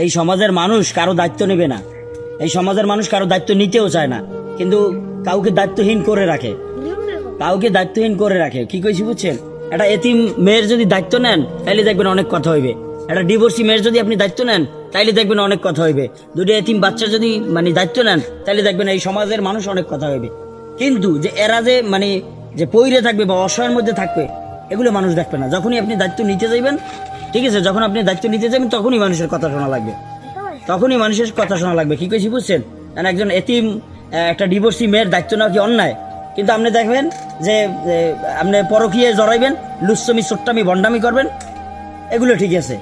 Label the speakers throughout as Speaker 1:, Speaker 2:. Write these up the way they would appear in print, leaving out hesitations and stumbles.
Speaker 1: এই সমাজের মানুষ কারো দায়িত্ব নেবে না, এই সমাজের মানুষ কারো দায়িত্ব নিতেও চায় না, কিন্তু কাউকে দায়িত্বহীন করে রাখে, কাউকে দায়িত্বহীন করে রাখে। কি কইছি বুঝছেন? একটা এতিম মেয়ের যদি দায়িত্ব নেন তাইলে দেখবেন অনেক কথা হইবে। একটা ডিভোর্সি মেয়ের যদি আপনি দায়িত্ব নেন তাইলে দেখবেন অনেক কথা হইবে। দুটো এতিম বাচ্চার যদি দায়িত্ব নেন তাইলে দেখবেন এই সমাজের মানুষ অনেক কথা হইবে। কিন্তু যে এরা যে যে পইরে থাকবে বা অসহায়ের মধ্যে থাকবে, এগুলো মানুষ দেখবে না। যখনই আপনি দায়িত্ব নিতে যাইবেন, ঠিক আছে, যখন আপনি দায়িত্ব নিতে যাবেন তখনই মানুষের কথা শোনা লাগবে, তখনই মানুষের কথা শোনা লাগবে। কি কইছি বুঝছেন? কারণ একজন এতিম একটা ডিভোর্সি মেয়ের দায়িত্ব নেওয়া কি অন্যায়? কিন্তু আপনি দেখবেন যে আপনি পরকীয়ে জড়াইবেন, লুচ্ছমি চোট্টামি বন্ডামি করবেন, এগুলো ঠিক আছে,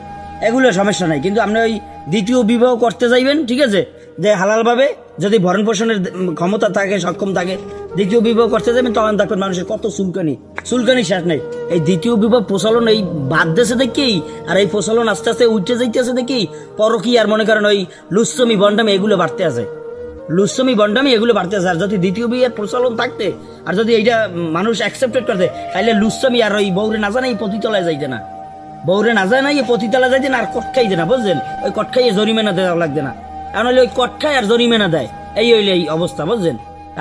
Speaker 1: এগুলো সমস্যা নাই। কিন্তু আপনি ওই দ্বিতীয় বিবাহ করতে যাইবেন, ঠিক আছে, যে হালালভাবে যদি ভরণ পোষণের ক্ষমতা থাকে, সক্ষম থাকে, দ্বিতীয় বিবাহ করতে যাবেন, তখন দেখবেন মানুষের কত চুলকানি শেষ নেই। এই দ্বিতীয় বিবাহ প্রচলন এই বাড়তেছে দেখেই, আর এই প্রচলন আস্তে আস্তে উঠে যাইতেছে দেখেই পরকী আর মনে করেন ওই লুচ্ছমি বন্ডামি এগুলো বাড়তে আছে, লুচ্ছমি বন্ডামি এগুলো বাড়তে আছে। আর যদি দ্বিতীয় বিয়ের প্রচলন থাকতে, আর যদি এইটা মানুষ অ্যাকসেপ্টেড করতে, তাহলে লুচ্ছমি আর ওই বউরে না জানা এই পতিতলায় যাইতে না, বউরে না যায় না এই পতিতলা যাইতে না, আর কট খাইতে না, বুঝলেন? ওই কট খাইয়ে জরিমানা দেওয়া লাগবে না, কারণ হলে ওই কট খায় আর জরিমানা দেয়, এই হইলে এই অবস্থা, বুঝলেন?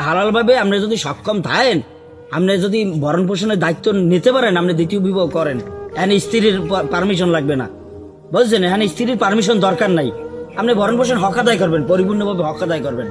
Speaker 1: হালাল ভাবে আপনি যদি সক্ষম থাকেন, আপনি যদি ভরণ পোষণের দায়িত্ব নিতে পারেন, আপনি দ্বিতীয় বিবাহ করেন, এখানে স্ত্রীর পারমিশন লাগবে না, বুঝছেন? এখানে স্ত্রীর পারমিশন দরকার নাই। আপনি ভরণ পোষণ হক আদায় করবেন, পরিপূর্ণভাবে হক আদায় করবেন।